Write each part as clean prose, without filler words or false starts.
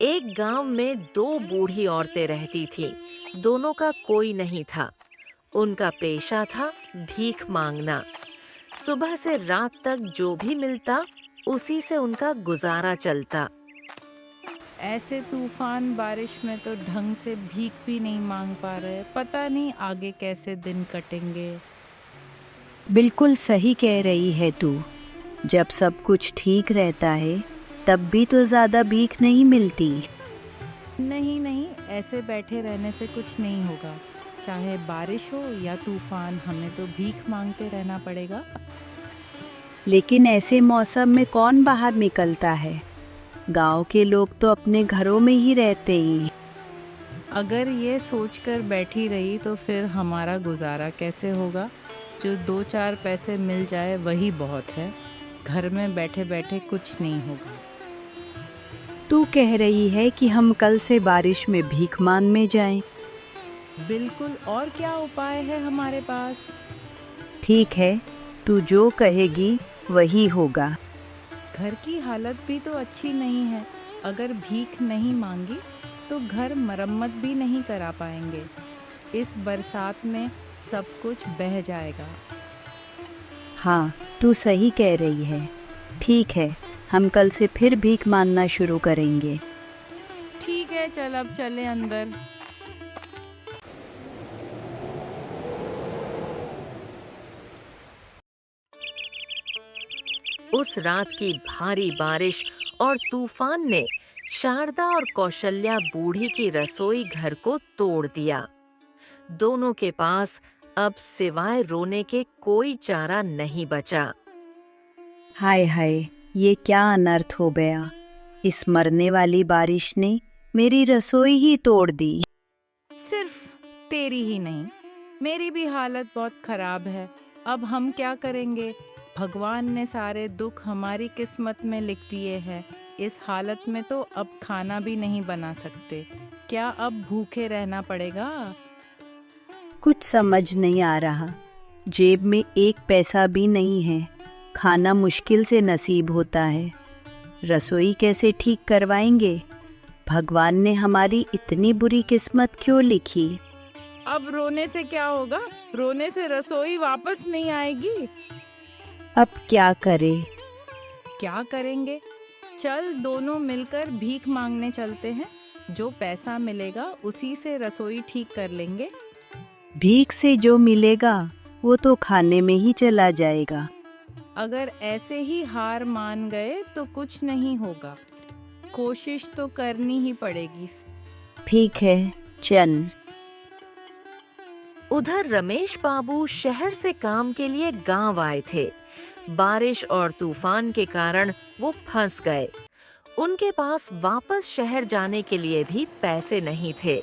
एक गांव में दो बूढ़ी औरतें रहती थीं। दोनों का कोई नहीं था। उनका पेशा था भीख मांगना। सुबह से रात तक जो भी मिलता उसी से उनका गुजारा चलता। ऐसे तूफान बारिश में तो ढंग से भीख भी नहीं मांग पा रहे। पता नहीं आगे कैसे दिन कटेंगे। बिल्कुल सही कह रही है तू। जब सब कुछ ठीक रहता है तब भी तो ज्यादा भीख नहीं मिलती। नहीं नहीं, ऐसे बैठे रहने से कुछ नहीं होगा। चाहे बारिश हो या तूफान, हमें तो भीख मांगते रहना पड़ेगा। लेकिन ऐसे मौसम में कौन बाहर निकलता है? गांव के लोग तो अपने घरों में ही रहते हैं। अगर ये सोचकर बैठी रही तो फिर हमारा गुजारा कैसे होगा? जो दो चार पैसे मिल जाए वही बहुत है। घर में बैठे बैठे कुछ नहीं होगा। तू कह रही है कि हम कल से बारिश में भीख मांगने जाएं? बिल्कुल, और क्या उपाय है हमारे पास? ठीक है, तू जो कहेगी वही होगा। घर की हालत भी तो अच्छी नहीं है। अगर भीख नहीं मांगी तो घर मरम्मत भी नहीं करा पाएंगे। इस बरसात में सब कुछ बह जाएगा। हाँ, तू सही कह रही है। ठीक है, हम कल से फिर भीख मांगना शुरू करेंगे। ठीक है, चल अब चले अंदर। उस रात की भारी बारिश और तूफान ने शारदा और कौशल्या बूढ़ी की रसोई घर को तोड़ दिया। दोनों के पास अब सिवाय रोने के कोई चारा नहीं बचा। हाय हाय, ये क्या अनर्थ हो गया। इस मरने वाली बारिश ने मेरी रसोई ही तोड़ दी। सिर्फ तेरी ही नहीं, मेरी भी हालत बहुत खराब है। अब हम क्या करेंगे? भगवान ने सारे दुख हमारी किस्मत में लिख दिए हैं। इस हालत में तो अब खाना भी नहीं बना सकते। क्या अब भूखे रहना पड़ेगा? कुछ समझ नहीं आ रहा। जेब में एक पैसा भी नहीं है। खाना मुश्किल से नसीब होता है। रसोई कैसे ठीक करवाएंगे? भगवान ने हमारी इतनी बुरी किस्मत क्यों लिखी? अब रोने से क्या होगा? रोने से रसोई वापस नहीं आएगी। अब क्या करें? क्या करेंगे? चल दोनों मिलकर भीख मांगने चलते हैं। जो पैसा मिलेगा उसी से रसोई ठीक कर लेंगे। भीख से जो मिलेगा वो तो खाने में ही चला जाएगा। अगर ऐसे ही हार मान गए तो कुछ नहीं होगा। कोशिश तो करनी ही पड़ेगी। ठीक है, चल। उधर रमेश बाबू शहर से काम के लिए गांव आए थे। बारिश और तूफान के कारण वो फंस गए। उनके पास वापस शहर जाने के लिए भी पैसे नहीं थे।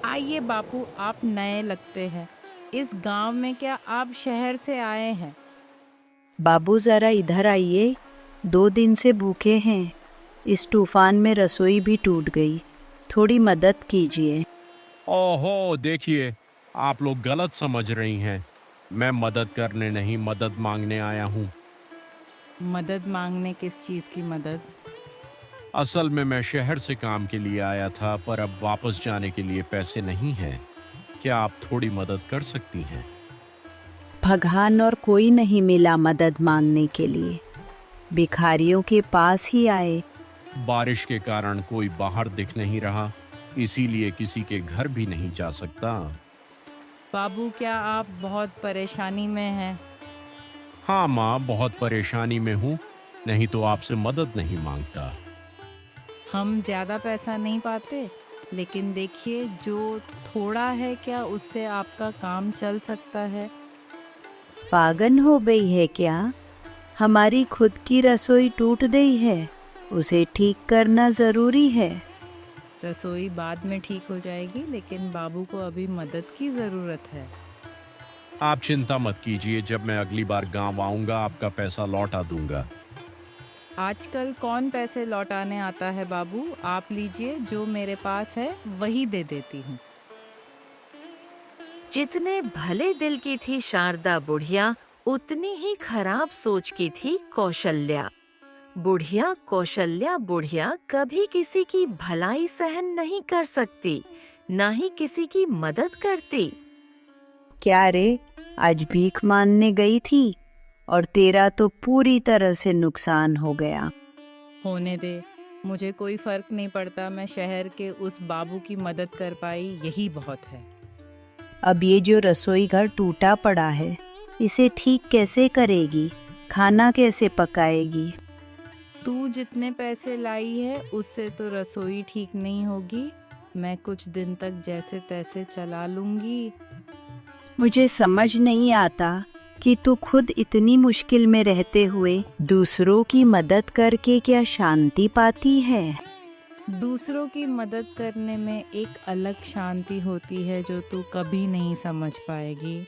आइए बापू, आप नए लगते हैं। इस गांव में क्या आप शहर से आए हैं? बाबू जरा इधर आइए। 2 दिन से भूखे हैं। इस तूफान में रसोई भी टूट गई। थोड़ी मदद कीजिए। ओहो, देखिए, आप लोग गलत समझ रही हैं। मैं मदद करने नहीं, मदद मांगने आया हूँ। मदद मांगने? किस चीज़ की मदद? असल में मैं शहर से काम के लिए आया था, पर अब वापस जाने के लिए पैसे नहीं हैं। क्या आप थोड़ी मदद कर सकती हैं? भगवान और कोई नहीं मिला मदद मांगने के लिए। भिखारियों के पास ही आए। बारिश के कारण कोई बाहर दिख नहीं रहा, इसीलिए किसी के घर भी नहीं जा सकता। बाबू, क्या आप बहुत परेशानी में हैं? हाँ माँ, बहुत परेशानी में हूँ, नहीं तो आपसे मदद नहीं मांगता। हम ज़्यादा पैसा नहीं पाते, लेकिन देखिए जो थोड़ा है, क्या उससे आपका काम चल सकता है? पागल हो गई है क्या? हमारी खुद की रसोई टूट गई है। उसे ठीक करना जरूरी है। रसोई बाद में ठीक हो जाएगी, लेकिन बाबू को अभी मदद की ज़रूरत है। आप चिंता मत कीजिए, जब मैं अगली बार गांव आऊंगा आपका पैसा लौटा दूंगा। आजकल कौन पैसे लौटाने आता है बाबू? आप लीजिए, जो मेरे पास है वही दे देती हूँ। जितने भले दिल की थी शारदा बुढ़िया, उतनी ही खराब सोच की थी कौशल्या। बुढ़िया कौशल्या बुढ़िया कभी किसी की भलाई सहन नहीं कर सकती, ना ही किसी की मदद करती। क्या रे, आज भीख मांगने गई थी और तेरा तो पूरी तरह से नुकसान हो गया। होने दे, मुझे कोई फर्क नहीं पड़ता। मैं शहर के उस बाबू की मदद कर पाई, यही बहुत है। अब ये जो रसोई घर टूटा पड़ा है, इसे ठीक कैसे करेगी? खाना कैसे पकाएगी? तू जितने पैसे लाई है उससे तो रसोई ठीक नहीं होगी। मैं कुछ दिन तक जैसे तैसे चला लूंगी। मुझे समझ नहीं आता कि तू खुद इतनी मुश्किल में रहते हुए दूसरों की मदद करके क्या शांति पाती है। दूसरों की मदद करने में एक अलग शांति होती है जो तू कभी नहीं समझ पाएगी।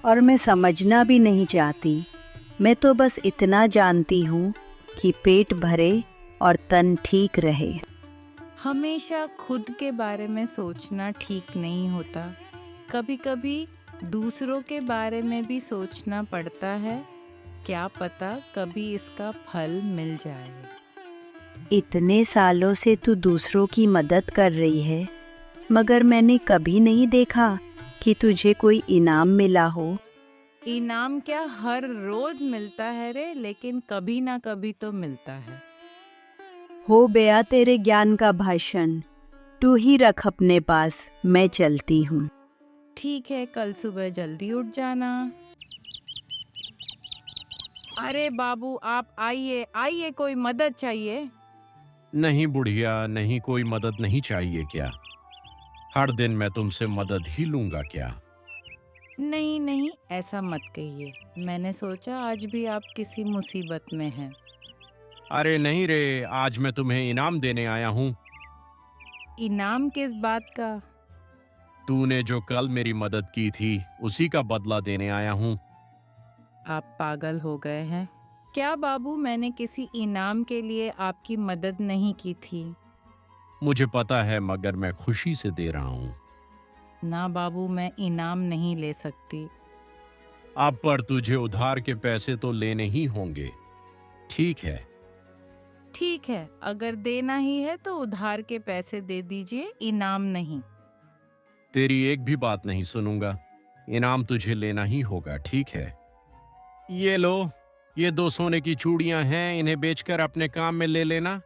और मैं समझना भी नहीं चाहती। मैं तो बस इतना जानती हूँ कि पेट भरे और तन ठीक रहे। हमेशा खुद के बारे में सोचना ठीक नहीं होता। कभी कभी दूसरों के बारे में भी सोचना पड़ता है। क्या पता कभी इसका फल मिल जाए। इतने सालों से तू दूसरों की मदद कर रही है, मगर मैंने कभी नहीं देखा कि तुझे कोई इनाम मिला हो। इनाम क्या, हर रोज मिलता है रे, लेकिन कभी ना कभी तो मिलता है। हो गया तेरे ज्ञान का भाषण, तू ही रख अपने पास, मैं चलती हूँ। ठीक है, कल सुबह जल्दी उठ जाना। अरे बाबू, आप आइए आइए, कोई मदद चाहिए? नहीं बुढ़िया, नहीं, कोई मदद नहीं चाहिए क्या? हर दिन मैं तुमसे मदद ही लूंगा क्या? नहीं नहीं, ऐसा मत कहिए। मैंने सोचा आज भी आप किसी मुसीबत में हैं। अरे नहीं रे, आज मैं तुम्हें इनाम देने आया हूँ। इनाम किस बात का? तूने जो कल मेरी मदद की थी, उसी का बदला देने आया हूँ। आप पागल हो गए हैं क्या बाबू? मैंने किसी इनाम के लिए आपकी मदद नहीं की थी। मुझे पता है, मगर मैं खुशी से दे रहा हूँ। ना बाबू, मैं इनाम नहीं ले सकती। अब पर तुझे उधार के पैसे तो लेने ही होंगे, ठीक है? ठीक है, अगर देना ही है तो उधार के पैसे दे दीजिए, इनाम नहीं। तेरी एक भी बात नहीं सुनूंगा। इनाम तुझे लेना ही होगा, ठीक है? ये लो, ये 2 सोने की चूड़ियां हैं, इन्हें बेचकर अपने काम में ले लेना।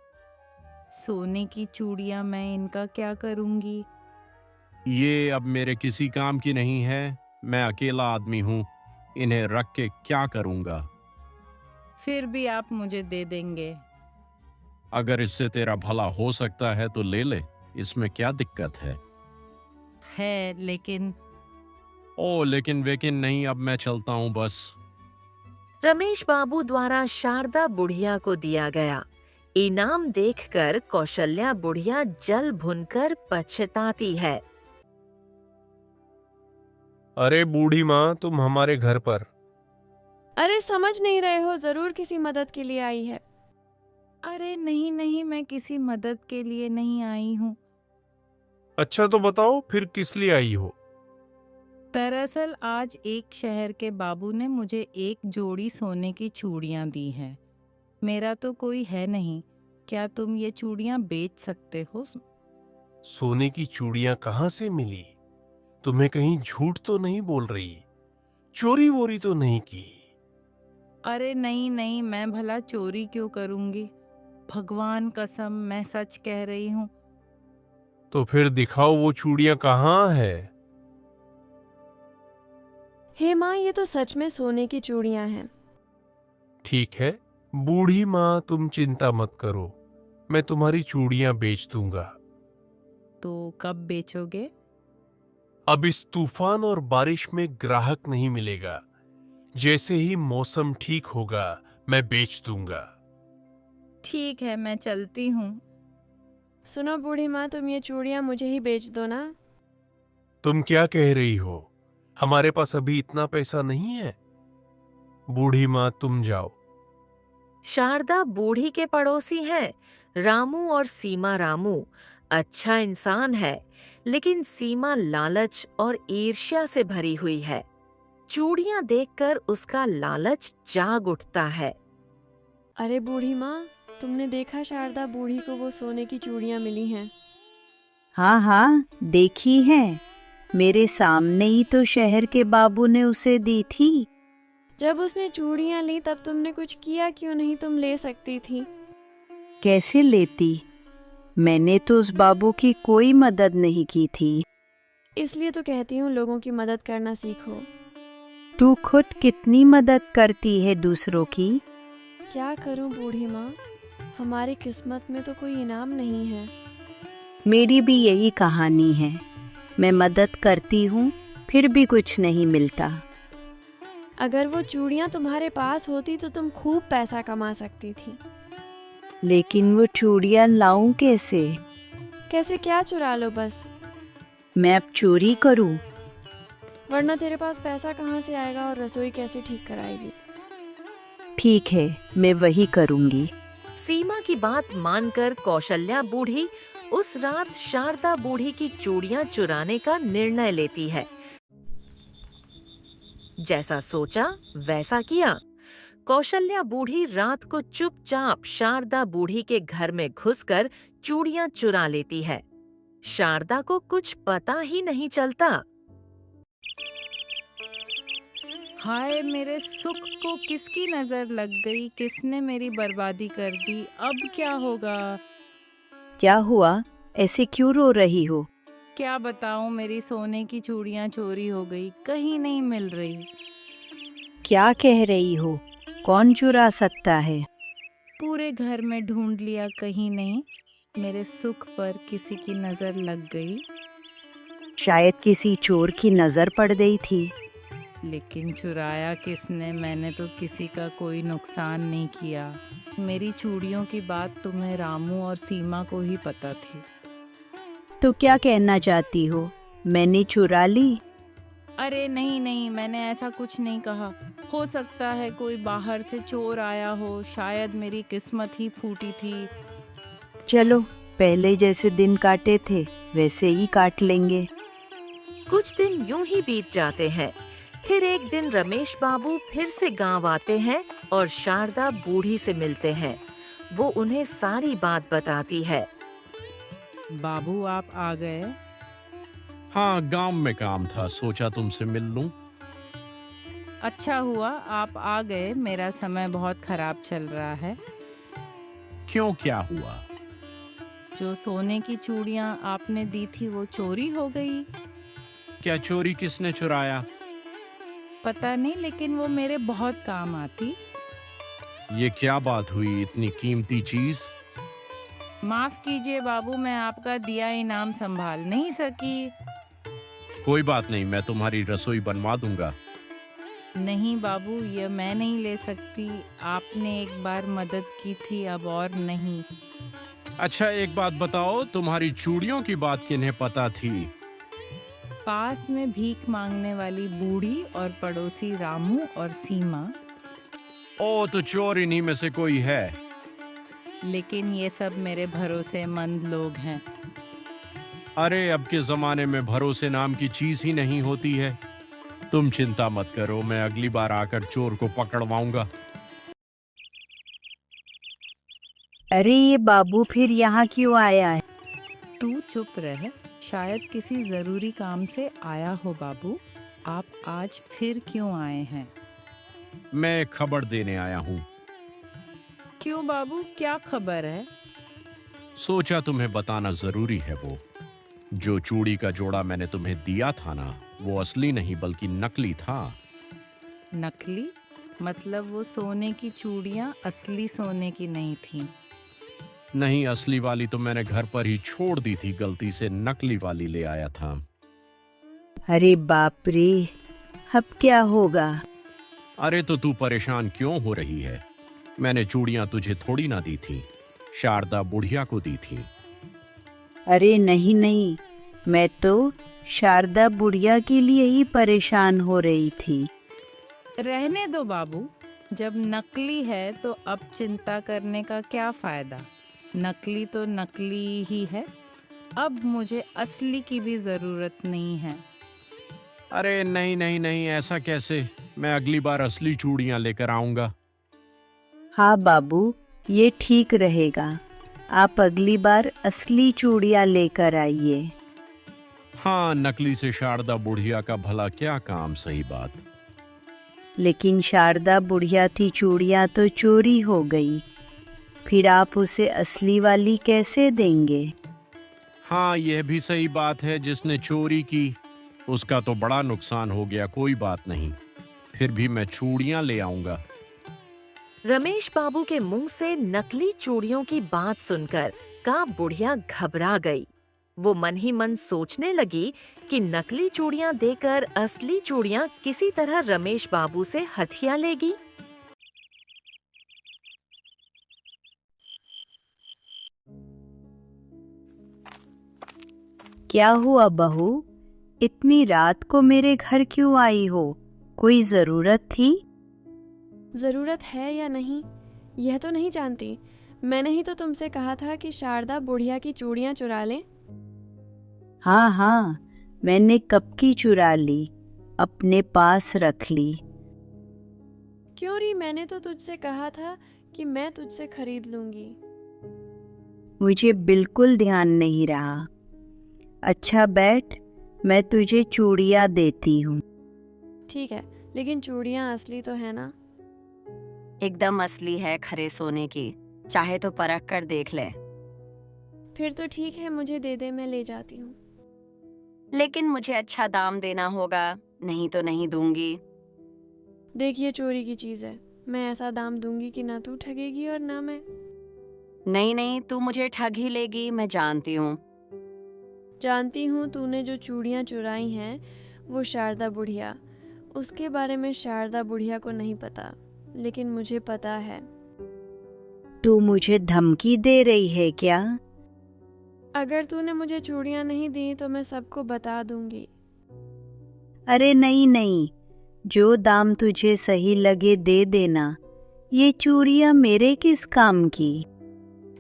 सोने की चूड़ियां, मैं इनका क्या करूंगी? ये अब मेरे किसी काम की नहीं है। मैं अकेला आदमी हूँ, इन्हें रख के क्या करूंगा? फिर भी आप मुझे दे देंगे? अगर इससे तेरा भला हो सकता है तो ले ले, इसमें क्या दिक्कत है? लेकिन ओ लेकिन वेकिन नहीं, अब मैं चलता हूँ बस। रमेश बाबू द्वारा शारदा बुढ़िया को दिया गया इनाम देखकर कौशल्या बुढ़िया जल भुनकर पछताती है। अरे बूढ़ी माँ, तुम हमारे घर पर। अरे समझ नहीं रहे हो, जरूर किसी मदद के लिए आई है। अरे नहीं नहीं, मैं किसी मदद के लिए नहीं आई हूँ। अच्छा तो बताओ फिर किस लिए आई हो? दरअसल आज एक शहर के बाबू ने मुझे एक जोड़ी सोने की चूड़ियां दी हैं। मेरा तो कोई है नहीं। क्या तुम ये चूड़ियां बेच सकते हो? सोने की चूड़ियां कहाँ से मिली? तुम्हें कहीं झूठ तो नहीं बोल रही? चोरी वोरी तो नहीं की? अरे नहीं नहीं, मैं भला चोरी क्यों करूंगी? भगवान कसम, मैं सच कह रही हूँ। तो फिर दिखाओ वो चूड़ियां कहाँ है। हे माँ, ये तो सच में सोने की चूड़ियां हैं। ठीक है बूढ़ी माँ, तुम चिंता मत करो, मैं तुम्हारी चूड़ियां बेच दूंगा। तो कब बेचोगे? अब इस तूफान और बारिश में ग्राहक नहीं मिलेगा। जैसे ही मौसम ठीक होगा मैं बेच दूंगा। ठीक है, मैं चलती हूँ। सुनो बूढ़ी माँ, तुम ये चूड़ियां मुझे ही बेच दो ना। तुम क्या कह रही हो? हमारे पास अभी इतना पैसा नहीं है। बूढ़ी माँ तुम जाओ। शारदा बूढ़ी के पड़ोसी हैं। रामू और सीमा रामू अच्छा इंसान है, लेकिन सीमा लालच और ईर्ष्या से भरी हुई है। चूड़ियां देखकर उसका लालच जाग उठता है। अरे बूढ़ी माँ, तुमने देखा शारदा बूढ़ी को वो सोने की चूड़ियाँ मिली हैं। हाँ हाँ, देखी है। मेरे सामने ही तो शहर के बाबू ने उसे दी थी। जब उसने चूड़ियाँ ली तब तुमने कुछ किया क्यों नहीं? तुम ले सकती थी। कैसे लेती? मैंने तो उस बाबू की कोई मदद नहीं की थी। इसलिए तो कहती हूँ लोगों की मदद करना सीखो। तू खुद कितनी मदद करती है दूसरों की? क्या करूँ बूढ़ी माँ, हमारी किस्मत में तो कोई इनाम नहीं है। मेरी भी यही कहानी है। मैं मदद करती हूँ, फिर भी कुछ नहीं मिलता। अगर वो चूड़ियाँ तुम्हारे पास होती तो तुम खूब पैसा कमा सकती थी। लेकिन वो चूड़ियाँ लाऊं कैसे? कैसे? क्या चुरा लो बस, मैं अब चोरी करूं? वरना तेरे पास पैसा कहाँ से आएगा और रसोई कैसे ठीक कराएगी? ठीक है, मैं वही करूंगी। सीमा की बात मानकर कौशल्या बूढ़ी उस रात शारदा बूढ़ी की चूड़ियां चुराने का निर्णय लेती है। जैसा सोचा वैसा किया। कौशल्या बूढ़ी रात को चुपचाप शारदा बूढ़ी के घर में घुसकर चूड़ियां चुरा लेती है। शारदा को कुछ पता ही नहीं चलता। हाय, मेरे सुख को किसकी नजर लग गई? किसने मेरी बर्बादी कर दी? अब क्या होगा? क्या हुआ? ऐसे क्यों रो रही हो? क्या बताऊं, मेरी सोने की चूड़ियां चोरी हो गई, कहीं नहीं मिल रही। क्या कह रही हो? कौन चुरा सकता है? पूरे घर में ढूंढ लिया, कहीं नहीं। मेरे सुख पर किसी की नजर लग गई। शायद किसी चोर की नजर पड़ गई थी। लेकिन चुराया किसने? मैंने तो किसी का कोई नुकसान नहीं किया। मेरी चूड़ियों की बात तुम्हें रामू और सीमा को ही पता थी। तो क्या कहना चाहती हो? मैंने चुरा ली? अरे नहीं नहीं, मैंने ऐसा कुछ नहीं कहा। हो सकता है कोई बाहर से चोर आया हो, शायद मेरी किस्मत ही फूटी थी। चलो, पहले जैसे दिन काटे थे वैसे ही काट लेंगे। कुछ दिन यूं ही बीत जाते हैं। फिर एक दिन रमेश बाबू फिर से गांव आते हैं और शारदा बूढ़ी से मिलते हैं। वो उन्हें सारी बात बताती है। बाबू, आप आ गए? हाँ, गांव में काम था, सोचा तुमसे मिल लूं। अच्छा हुआ आप आ गए, मेरा समय बहुत खराब चल रहा है। क्यों, क्या हुआ? जो सोने की चूड़ियां आपने दी थी वो चोरी हो गई। क्या चोरी किसने चुराया? पता नहीं, लेकिन वो मेरे बहुत काम आती। ये क्या बात हुई, इतनी कीमती चीज? माफ कीजिए बाबू, मैं आपका दिया इनाम संभाल नहीं सकी। कोई बात नहीं, मैं तुम्हारी रसोई बनवा दूंगा। नहीं बाबू, ये मैं नहीं ले सकती। आपने एक बार मदद की थी, अब और नहीं। अच्छा, एक बात बताओ, तुम्हारी चूड़ियों की बात किन्हें पता थी? पास में भीख मांगने वाली बूढ़ी और पड़ोसी रामू और सीमा। ओ, तो चोर इन्हीं में से कोई है। लेकिन ये सब मेरे भरोसेमंद लोग हैं। अरे, अब के जमाने में भरोसे नाम की चीज ही नहीं होती है। तुम चिंता मत करो, मैं अगली बार आकर चोर को पकड़वाऊंगा। अरे, ये बाबू फिर यहाँ क्यों आया है? तू चुप रह, शायद किसी जरूरी काम से आया हो। बाबू, आप आज फिर क्यों आए हैं? मैं खबर देने आया हूँ। क्यों बाबू, क्या खबर है? सोचा तुम्हें बताना जरूरी है। वो जो चूड़ी का जोड़ा मैंने तुम्हें दिया था ना, वो असली नहीं बल्कि नकली था। नकली? मतलब वो सोने की चूड़ियां असली सोने की नहीं थी? नहीं, असली वाली तो मैंने घर पर ही छोड़ दी थी, गलती से नकली वाली ले आया था। अरे बाप रे, अब क्या होगा? अरे, तो तू परेशान क्यों हो रही है? मैंने चूड़ियां तुझे थोड़ी ना दी थी, शारदा बुढ़िया को दी थी। अरे नहीं नहीं, मैं तो शारदा बुढ़िया के लिए ही परेशान हो रही थी। रहने दो बाबू, जब नकली है तो अब चिंता करने का क्या फायदा? नकली तो नकली ही है। अब मुझे असली की भी जरूरत नहीं है। अरे नहीं नहीं नहीं, ऐसा कैसे? मैं अगली बार असली चूड़ियां लेकर आऊंगा। हाँ बाबू, ये ठीक रहेगा। आप अगली बार असली चूड़ियाँ लेकर आइए। हाँ, नकली से शारदा बुढ़िया का भला क्या काम, सही बात। लेकिन शारदा बुढ़िया थी चूड़ियाँ तो चोरी हो गई, फिर आप उसे असली वाली कैसे देंगे? हाँ, यह भी सही बात है। जिसने चोरी की उसका तो बड़ा नुकसान हो गया। कोई बात नहीं, फिर भी मैं चूड़ियाँ ले आऊंगा। रमेश बाबू के मुंह से नकली चूड़ियों की बात सुनकर का बुढ़िया घबरा गई। वो मन ही मन सोचने लगी कि नकली चूड़ियां देकर असली चूड़ियां किसी तरह रमेश बाबू से हथिया लेगी। क्या हुआ बहू, इतनी रात को मेरे घर क्यों आई हो? कोई जरूरत थी? ज़रूरत है या नहीं यह तो नहीं जानती। मैंने ही तो तुमसे कहा था कि शारदा बुढ़िया की चूड़ियाँ चुरा लें। हाँ हाँ, मैंने कब की चुरा ली, अपने पास रख ली। क्यों री, मैंने तो तुझसे कहा था कि मैं तुझसे खरीद लूंगी। मुझे बिल्कुल ध्यान नहीं रहा। अच्छा बैठ, मैं तुझे चूड़ियाँ देती हूँ। ठीक है, लेकिन चूड़ियाँ असली तो है ना? एकदम असली है, खरे सोने की। चाहे तो परख कर देख ले। फिर तो ठीक है, मुझे दे दे, मैं ले जाती हूँ। लेकिन मुझे अच्छा दाम देना होगा, नहीं तो नहीं दूंगी। देखिए, चोरी की चीज़ है, मैं ऐसा दाम दूंगी कि ना तू ठगेगी और ना मैं। नहीं नहीं, तू मुझे ठग ही लेगी, मैं जानती हूँ। जानती हूँ तूने जो चूड़ियाँ चुराई हैं वो शारदा बुढ़िया, उसके बारे में शारदा बुढ़िया को नहीं पता, लेकिन मुझे पता है। तू मुझे धमकी दे रही है क्या? अगर तूने मुझे चूड़ियाँ नहीं दी तो मैं सबको बता दूंगी। अरे नहीं नहीं, जो दाम तुझे सही लगे दे देना। ये चूड़ियाँ मेरे किस काम की?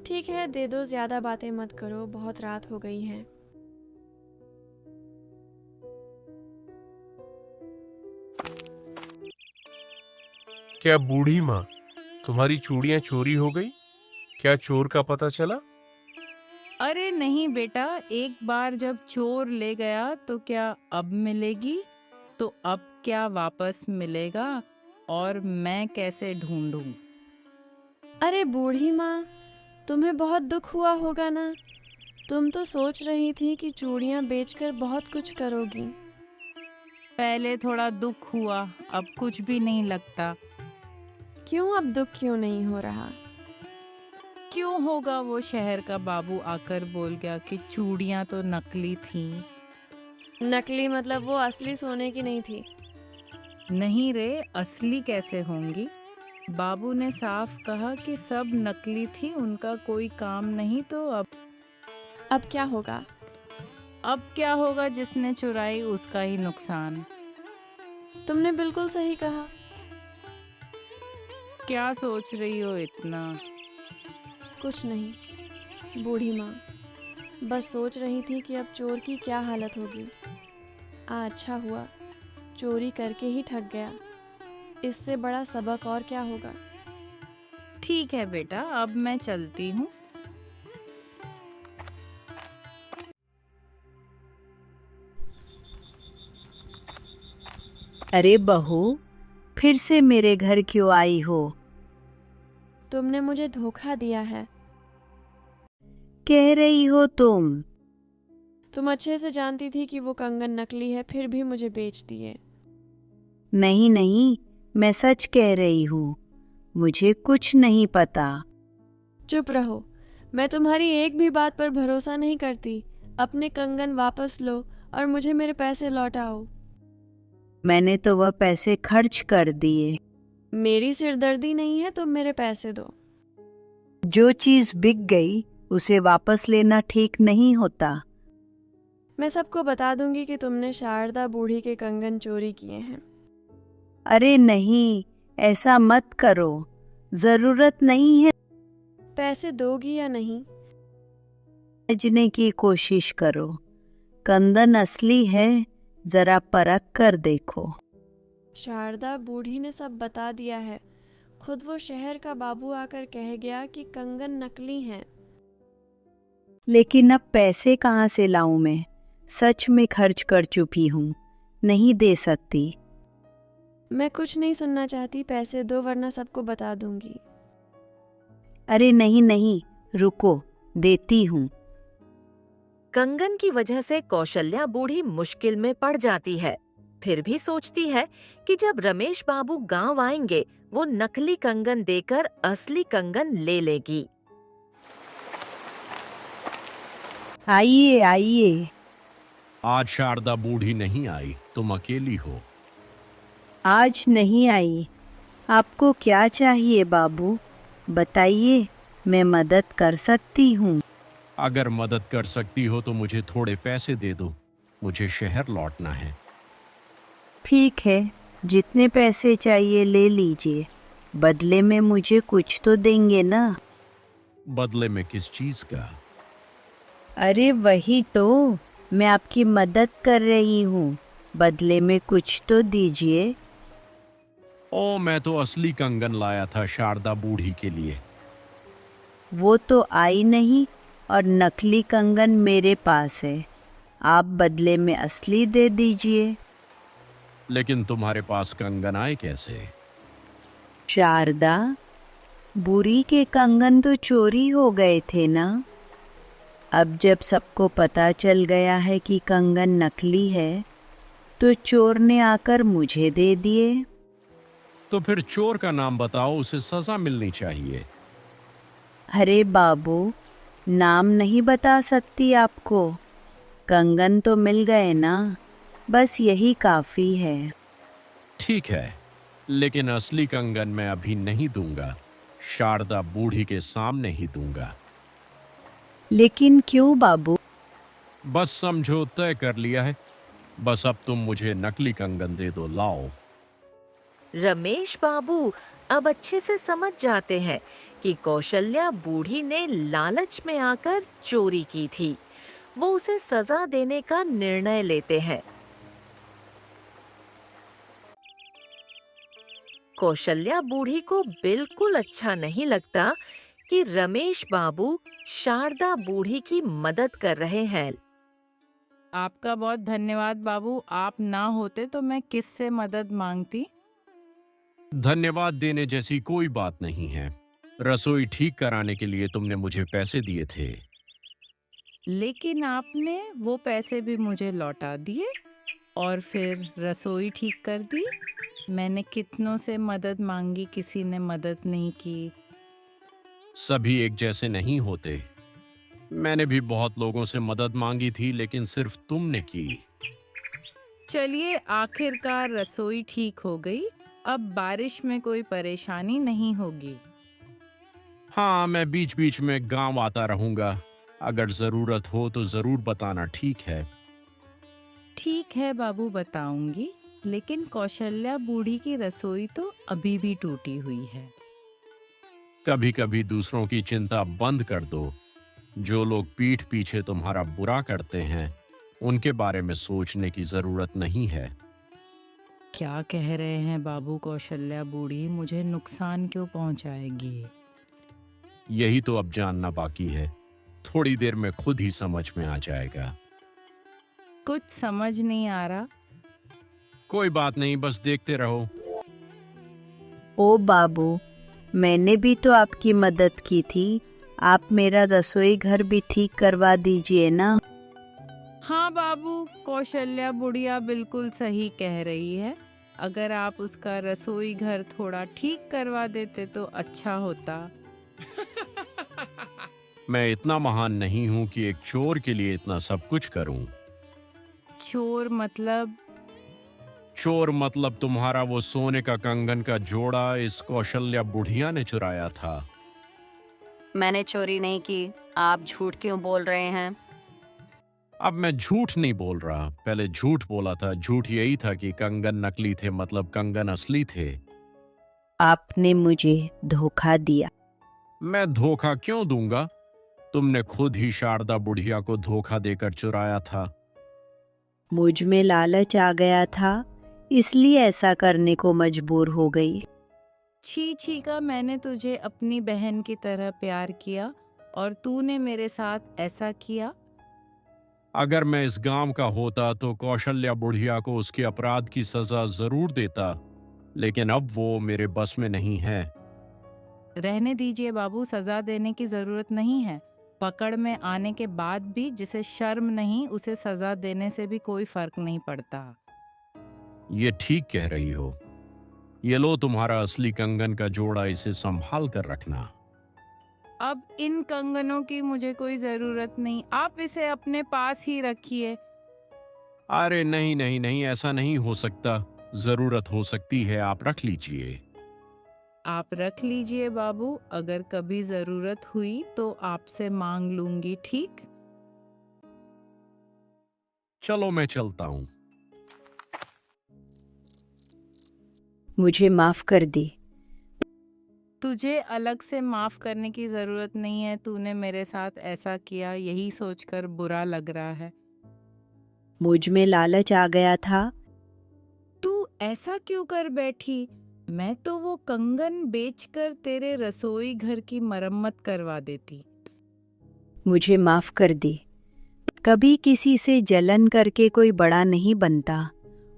ठीक है, दे दो, ज्यादा बातें मत करो, बहुत रात हो गई है। क्या बूढ़ी माँ, तुम्हारी चूड़ियां चोरी हो गई? क्या चोर का पता चला? अरे नहीं बेटा, एक बार जब चोर ले गया तो क्या अब मिलेगी? तो अब क्या वापस मिलेगा? और मैं कैसे ढूंढूं? अरे बूढ़ी माँ, तुम्हें बहुत दुख हुआ होगा ना? तुम तो सोच रही थी कि चूड़ियाँ बेचकर बहुत कुछ करोगी। पहले थोड़ा दुख हुआ, अब कुछ भी नहीं लगता। क्यों, अब दुख क्यों नहीं हो रहा? क्यों होगा? वो शहर का बाबू आकर बोल गया कि चूड़ियां तो नकली थीं। नकली मतलब वो असली सोने की नहीं थी? नहीं रे, असली कैसे होंगी? बाबू ने साफ कहा कि सब नकली थी, उनका कोई काम नहीं। तो अब क्या होगा? अब क्या होगा? जिसने चुराई उसका ही नुकसान। तुमने बिल्कुल सही कहा। क्या सोच रही हो इतना? कुछ नहीं बूढ़ी माँ, बस सोच रही थी कि अब चोर की क्या हालत होगी। अच्छा हुआ, चोरी करके ही ठग गया। इससे बड़ा सबक और क्या होगा। ठीक है बेटा, अब मैं चलती हूँ। अरे बहू, फिर से मेरे घर क्यों आई हो? तुमने मुझे धोखा दिया है। कह रही हो तुम? तुम अच्छे से जानती थी कि वो कंगन नकली है, फिर भी मुझे बेच दिए। नहीं नहीं, मैं सच कह रही हूँ, मुझे कुछ नहीं पता। चुप रहो, मैं तुम्हारी एक भी बात पर भरोसा नहीं करती। अपने कंगन वापस लो और मुझे मेरे पैसे लौटाओ। मैंने तो वह पैसे खर्च कर दिए। मेरी सिरदर्दी नहीं है, तुम मेरे पैसे दो। जो चीज बिक गई उसे वापस लेना ठीक नहीं होता। मैं सबको बता दूंगी कि तुमने शारदा बूढ़ी के कंगन चोरी किए हैं। अरे नहीं, ऐसा मत करो, जरूरत नहीं है। पैसे दोगी या नहीं? समझने की कोशिश करो, कंगन असली है, जरा परख कर देखो। शारदा बूढ़ी ने सब बता दिया है, खुद वो शहर का बाबू आकर कह गया कि कंगन नकली हैं। लेकिन अब पैसे कहाँ से लाऊं मैं? सच में खर्च कर चुकी हूँ, नहीं दे सकती। मैं कुछ नहीं सुनना चाहती, पैसे दो वरना सबको बता दूंगी। अरे नहीं नहीं, रुको, देती हूँ। कंगन की वजह से कौशल्या बूढ़ी मुश्किल में पड़ जाती है। फिर भी सोचती है कि जब रमेश बाबू गांव आएंगे वो नकली कंगन देकर असली कंगन ले लेगी। आइए आइए। आज शारदा बूढ़ी नहीं आई, तुम अकेली हो। आज नहीं आई। आपको क्या चाहिए बाबू? बताइए, मैं मदद कर सकती हूँ। अगर मदद कर सकती हो तो मुझे थोड़े पैसे दे दो, मुझे शहर लौटना है। ठीक है, जितने पैसे चाहिए ले लीजिए। बदले में मुझे कुछ तो देंगे ना? बदले में किस चीज का? अरे वही तो, मैं आपकी मदद कर रही हूँ। बदले में कुछ तो दीजिए। ओ, मैं तो असली कंगन लाया था शारदा बूढ़ी के लिए। वो तो आई नहीं और नकली कंगन मेरे पास है। आप बदले में असली दे दीजिए। लेकिन तुम्हारे पास कंगन आए कैसे? शारदा, बुरी के कंगन तो चोरी हो गए थे ना? अब जब सबको पता चल गया है कि कंगन नकली है, तो चोर ने आकर मुझे दे दिए। तो फिर चोर का नाम बताओ, उसे सजा मिलनी चाहिए। अरे बाबू, नाम नहीं बता सकती आपको। कंगन तो मिल गए ना, बस यही काफी है। ठीक है, लेकिन असली कंगन मैं अभी नहीं दूंगा, शारदा बूढ़ी के सामने ही दूंगा। लेकिन क्यों बाबू? बस समझो, तय कर लिया है। बस अब तुम मुझे नकली कंगन दे दो, लाओ। रमेश बाबू अब अच्छे से समझ जाते हैं कि कौशल्या बूढ़ी ने लालच में आकर चोरी की थी। वो उसे सजा देने का निर्णय लेते हैं। कौशल्या बूढ़ी को बिल्कुल अच्छा नहीं लगता कि रमेश बाबू शारदा बूढ़ी की मदद कर रहे हैं। आपका बहुत धन्यवाद बाबू, आप ना होते तो मैं किससे मदद मांगती। धन्यवाद देने जैसी कोई बात नहीं है। रसोई ठीक कराने के लिए तुमने मुझे पैसे दिए थे। लेकिन आपने वो पैसे भी मुझे लौटा दिए और फिर रसोई ठीक कर दी। मैंने कितनों से मदद मांगी, किसी ने मदद नहीं की। सभी एक जैसे नहीं होते। मैंने भी बहुत लोगों से मदद मांगी थी, लेकिन सिर्फ तुमने की। चलिए, आखिरकार रसोई ठीक हो गई। अब बारिश में कोई परेशानी नहीं होगी। हाँ, मैं बीच बीच में गांव आता रहूंगा। अगर जरूरत हो तो जरूर बताना, ठीक है? ठीक है बाबू, बताऊंगी। लेकिन कौशल्या बूढ़ी की रसोई तो अभी भी टूटी हुई है। कभी कभी दूसरों की चिंता बंद कर दो। जो लोग पीठ पीछे तुम्हारा बुरा करते हैं, उनके बारे में सोचने की जरूरत नहीं है। क्या कह रहे हैं बाबू? कौशल्या बूढ़ी मुझे नुकसान क्यों पहुंचाएगी? यही तो अब जानना बाकी है। थोड़ी देर में खुद ही समझ में आ जाएगा। कुछ समझ नहीं आ रहा। कोई बात नहीं, बस देखते रहो। ओ बाबू, मैंने भी तो आपकी मदद की थी। आप मेरा रसोई घर भी ठीक करवा दीजिए ना। हाँ बाबू, कौशल्या बुढ़िया बिल्कुल सही कह रही है। अगर आप उसका रसोई घर थोड़ा ठीक करवा देते तो अच्छा होता। मैं इतना महान नहीं हूं कि एक चोर के लिए इतना सब कुछ करूं। चोर मतलब? चोर मतलब तुम्हारा वो सोने का कंगन का जोड़ा इस कौशल्या बुढ़िया ने चुराया था। मैंने चोरी नहीं की। आप झूठ क्यों बोल रहे हैं? अब मैं झूठ नहीं बोल रहा, पहले झूठ बोला था। झूठ यही था कि कंगन नकली थे, मतलब कंगन असली थे। आपने मुझे धोखा दिया। मैं धोखा क्यों दूंगा? तुमने खुद ही शारदा बुढ़िया को धोखा देकर चुराया था। मुझ में लालच आ गया था, इसलिए ऐसा करने को मजबूर हो गई। छी छी का मैंने तुझे अपनी बहन की तरह प्यार किया और तूने मेरे साथ ऐसा किया। अगर मैं इस गांव का होता तो कौशल्या बुढ़िया को उसके अपराध की सजा जरूर देता, लेकिन अब वो मेरे बस में नहीं है। रहने दीजिए बाबू, सजा देने की जरूरत नहीं है। पकड़ में आने के बाद भी जिसे शर्म नहीं, उसे सजा देने से भी कोई फर्क नहीं पड़ता। ये ठीक कह रही हो। ये लो तुम्हारा असली कंगन का जोड़ा, इसे संभाल कर रखना। अब इन कंगनों की मुझे कोई जरूरत नहीं, आप इसे अपने पास ही रखिए। अरे नहीं नहीं नहीं, ऐसा नहीं हो सकता। जरूरत हो सकती है, आप रख लीजिए। आप रख लीजिए बाबू, अगर कभी जरूरत हुई तो आपसे मांग लूंगी, ठीक? चलो मैं चलता हूँ। मुझे माफ कर दे। तुझे अलग से माफ करने की जरूरत नहीं है। तूने मेरे साथ ऐसा किया, यही सोचकर बुरा लग रहा है। मुझ में लालच आ गया था। तू ऐसा क्यों कर बैठी? मैं तो वो कंगन बेचकर तेरे रसोई घर की मरम्मत करवा देती। मुझे माफ कर दे। कभी किसी से जलन करके कोई बड़ा नहीं बनता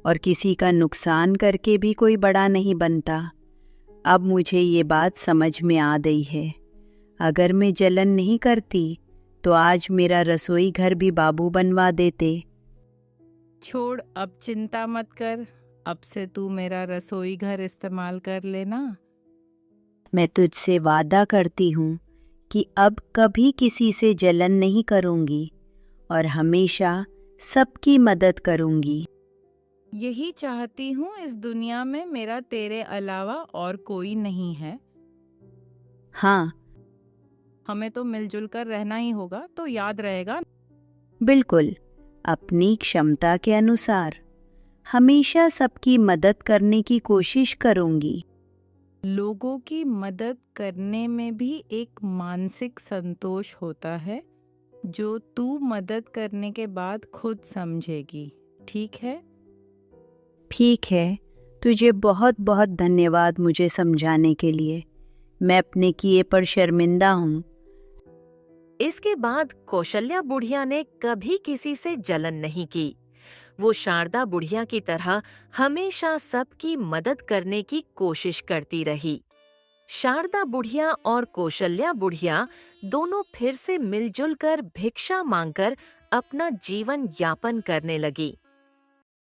और किसी का नुकसान करके भी कोई बड़ा नहीं बनता। अब मुझे ये बात समझ में आ गई है। अगर मैं जलन नहीं करती तो आज मेरा रसोई घर भी बाबू बनवा देते। छोड़, अब चिंता मत कर। अब से तू मेरा रसोई घर इस्तेमाल कर लेना। मैं तुझसे वादा करती हूँ कि अब कभी किसी से जलन नहीं करूँगी और हमेशा सबकी मदद करूँगी। यही चाहती हूँ, इस दुनिया में मेरा तेरे अलावा और कोई नहीं है। हाँ, हमें तो मिलजुल कर रहना ही होगा, तो याद रहेगा। बिल्कुल, अपनी क्षमता के अनुसार हमेशा सबकी मदद करने की कोशिश करूँगी। लोगों की मदद करने में भी एक मानसिक संतोष होता है, जो तू मदद करने के बाद खुद समझेगी, ठीक है? ठीक है, तुझे बहुत बहुत धन्यवाद मुझे समझाने के लिए। मैं अपने किए पर शर्मिंदा हूँ। इसके बाद कौशल्या बुढ़िया ने कभी किसी से जलन नहीं की। वो शारदा बुढ़िया की तरह हमेशा सबकी मदद करने की कोशिश करती रही। शारदा बुढ़िया और कौशल्या बुढ़िया दोनों फिर से मिलजुल कर भिक्षा मांगकर अपना जीवन यापन करने लगी।